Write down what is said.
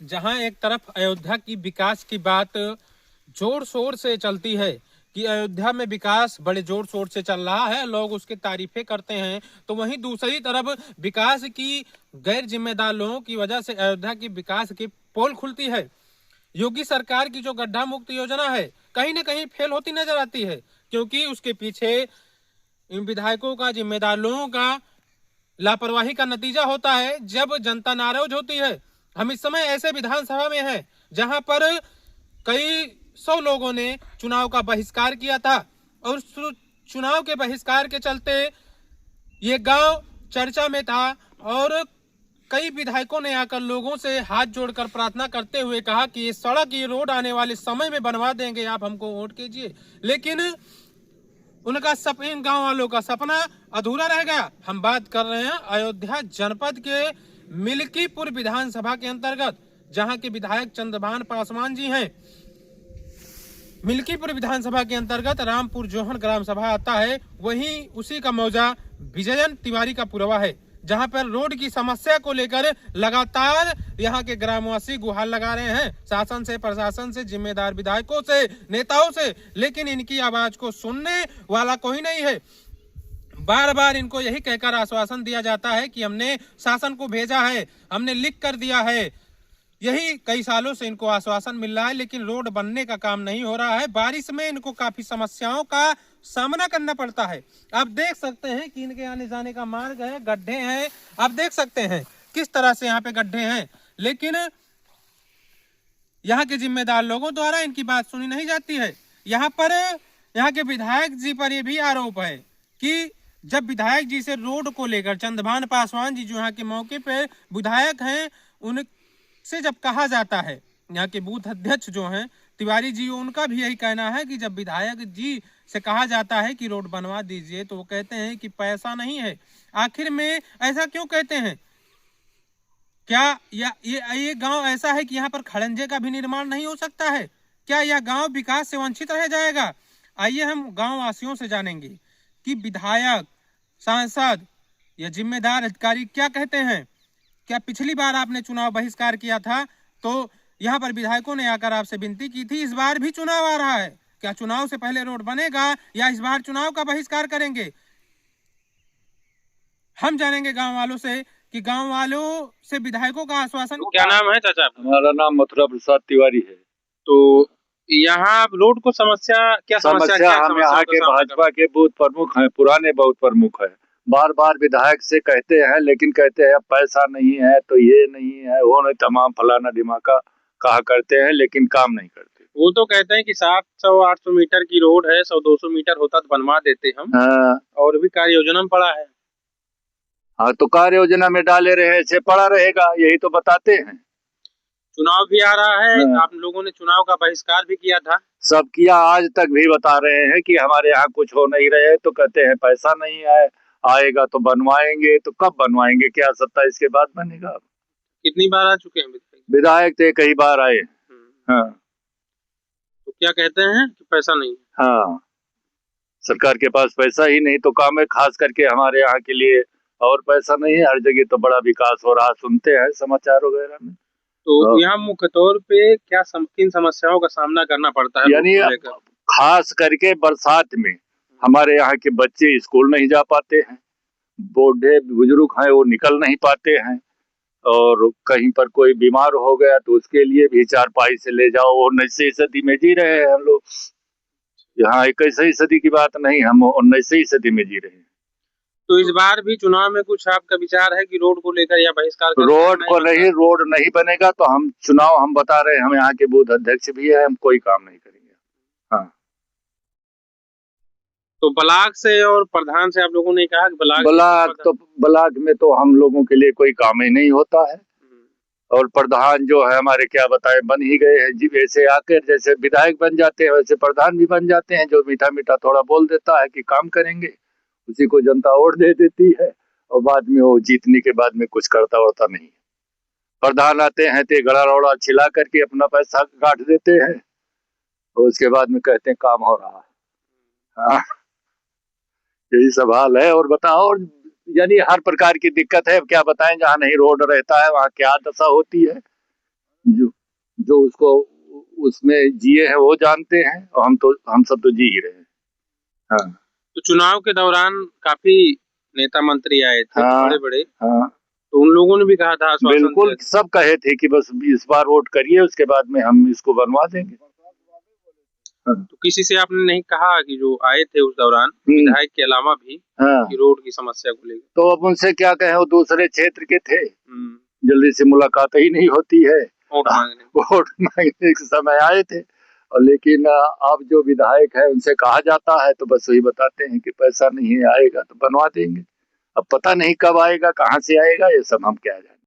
जहां एक तरफ अयोध्या की विकास की बात जोर शोर से चलती है कि अयोध्या में विकास बड़े जोर शोर से चल रहा है, लोग उसकी तारीफें करते हैं, तो वहीं दूसरी तरफ विकास की गैर जिम्मेदार लोगों की वजह से अयोध्या की विकास की पोल खुलती है। योगी सरकार की जो गड्ढा मुक्त योजना है कहीं ना कहीं फेल होती नजर आती है, क्योंकि उसके पीछे इन विधायकों का, जिम्मेदार लोगों का लापरवाही का नतीजा होता है जब जनता नाराज होती है। हम इस समय ऐसे विधानसभा में हैं जहां पर कई सौ लोगों ने चुनाव का बहिष्कार किया था और उस चुनाव के बहिष्कार के चलते ये गांव चर्चा में था और कई विधायकों ने आकर लोगों से हाथ जोड़कर प्रार्थना करते हुए कहा कि ये सड़क, ये रोड आने वाले समय में बनवा देंगे, आप हमको वोट कीजिए। लेकिन उनका इन गांव वालों का सपना अधूरा रह गया। हम बात कर रहे हैं अयोध्या जनपद के मिल्कीपुर विधानसभा के अंतर्गत, जहां के विधायक चंद्रभान पासवान जी हैं। मिल्कीपुर विधानसभा के अंतर्गत रामपुर जोहन ग्राम सभा आता है, वहीं उसी का मौजा विजयन तिवारी का पुरवा है, जहां पर रोड की समस्या को लेकर लगातार यहां के ग्रामवासी गुहार लगा रहे हैं शासन से, प्रशासन से, जिम्मेदार विधायकों से, नेताओं से, लेकिन इनकी आवाज को सुनने वाला कोई नहीं है। बार बार इनको यही कहकर आश्वासन दिया जाता है कि हमने शासन को भेजा है, हमने लिख कर दिया है। यही कई सालों से इनको आश्वासन मिल रहा है, लेकिन रोड बनने का काम नहीं हो रहा है। बारिश में इनको काफी समस्याओं का सामना करना पड़ता है। आप देख सकते हैं कि इनके आने जाने का मार्ग है, गड्ढे हैं, आप देख सकते हैं किस तरह से यहाँ पे गड्ढे हैं, लेकिन यहाँ के जिम्मेदार लोगों द्वारा इनकी बात सुनी नहीं जाती है। यहाँ पर यहाँ के विधायक जी पर यह भी आरोप है कि जब विधायक जी से रोड को लेकर चंद्रभान पासवान जी जो यहाँ के मौके पे विधायक हैं, उनसे जब कहा जाता है, यहाँ के बूथ अध्यक्ष जो हैं तिवारी जी, उनका भी यही कहना है कि जब विधायक जी से कहा जाता है कि रोड बनवा दीजिए तो वो कहते हैं कि पैसा नहीं है। आखिर में ऐसा क्यों कहते हैं? क्या ये गांव ऐसा है कि यहाँ पर खड़ंजे का भी निर्माण नहीं हो सकता है? क्या यह गांव विकास से वंचित रह जाएगा? आइए हम गांव वासियों से जानेंगे कि विधायक, सांसद या जिम्मेदार अधिकारी क्या कहते हैं। क्या पिछली बार आपने चुनाव बहिष्कार किया था तो यहाँ पर विधायकों ने आकर आपसे विनती की थी, इस बार भी चुनाव आ रहा है, क्या चुनाव से पहले रोड बनेगा या इस बार चुनाव का बहिष्कार करेंगे? हम जानेंगे गांव वालों से कि गांव वालों से विधायकों का आश्वासन। क्या नाम है चाचा? हमारा नाम मथुरा प्रसाद तिवारी है। तो यहाँ रोड को क्या समस्या हम यहाँ के भाजपा के बूथ प्रमुख हैं, पुराने बूथ प्रमुख हैं। बार बार विधायक से कहते हैं, लेकिन कहते हैं पैसा नहीं है तो ये नहीं है, वो नहीं, तमाम फलाना दिमाग कहा करते हैं, लेकिन काम नहीं करते। वो तो कहते हैं कि 700-800 मीटर की रोड है, 100-200 मीटर होता तो बनवा देते हम। हाँ। और भी कार्य योजना में पड़ा है। हाँ, तो कार्य योजना में डाले रहे से पड़ा रहेगा, यही तो बताते हैं। चुनाव भी आ रहा है। हाँ। आप लोगों ने चुनाव का बहिष्कार भी किया था। सब किया, आज तक भी बता रहे हैं कि हमारे यहाँ कुछ हो नहीं रहे, तो कहते हैं पैसा नहीं है, आएगा तो बनवाएंगे। तो कब बनवाएंगे? क्या 27 के बाद बनेगा? कितनी बार आ चुके हैं विधायक? तो कई बार आए। हाँ। तो क्या कहते हैं कि पैसा नहीं? हाँ, सरकार के पास पैसा ही नहीं तो काम है, खास करके हमारे यहाँ के लिए। और पैसा नहीं है, हर जगह तो बड़ा विकास हो रहा, सुनते हैं समाचार वगैरह में। तो यहाँ मुख्य तौर पे किन समस्याओं का सामना करना पड़ता है? यानी खास करके बरसात में हमारे यहाँ के बच्चे स्कूल नहीं जा पाते हैं, बूढ़े बुजुर्ग हैं वो निकल नहीं पाते हैं, और कहीं पर कोई बीमार हो गया तो उसके लिए भी चारपाई से ले जाओ। 19वीं सदी में जी रहे हैं हम लोग यहाँ, 21वीं सदी की बात नहीं, हम 19वीं सदी में जी रहे हैं। तो इस बार भी चुनाव में कुछ आपका विचार है कि रोड को लेकर या बहिष्कार? रोड को नहीं, रोड नहीं बनेगा तो हम चुनाव, हम बता रहे हैं, हम यहाँ के बूथ अध्यक्ष भी है, हम कोई काम नहीं करेंगे। हाँ। तो ब्लॉक से और प्रधान से आप लोगों ने कहा कि ब्लॉक में तो हम लोगों के लिए कोई काम ही नहीं होता है, और प्रधान जो है हमारे क्या बताए बन ही गए हैं जी। वैसे आकर जैसे विधायक बन जाते हैं वैसे प्रधान भी बन जाते हैं, जो मीठा मीठा थोड़ा बोल देता है कि काम करेंगे, उसी को जनता वोट दे देती है, और बाद में वो जीतने के बाद में कुछ करता वरता नहीं। प्रधान आते हैं तो गड़ा रौड़ा छिला करके अपना पैसा काट देते हैं, और उसके बाद में कहते हैं काम हो रहा है। हाँ, यही सब हाल है। और बताओ, और यानी हर प्रकार की दिक्कत है, क्या बताएं, जहाँ नहीं रोड रहता है वहाँ क्या दशा होती है। जो जो उसको उसमें जिए हैं वो जानते हैं, और हम सब तो जी ही रहे हैं। हाँ तो चुनाव के दौरान काफी नेता मंत्री आए थे, हाँ बड़े बड़े, हाँ, तो उन लोगों ने भी कहा था, आश्वासन बिल्कुल दिया था। सब कहे थे कि बस इस बार वोट करिए, उसके बाद में हम इसको बनवा देंगे। हाँ तो किसी से आपने नहीं कहा कि जो आए थे उस दौरान, विधायक के अलावा भी, हाँ, कि रोड की समस्या को लेकर? तो अब उनसे क्या कहें, वो दूसरे क्षेत्र के थे, हम्म। जल्दी से मुलाकात ही नहीं होती है। वोट मांगने। वोट मांगने के समय आए थे, और लेकिन अब जो विधायक है उनसे कहा जाता है तो बस वही बताते हैं कि पैसा नहीं आएगा तो बनवा देंगे। अब पता नहीं कब आएगा, कहाँ से आएगा, ये सब हम क्या जाने।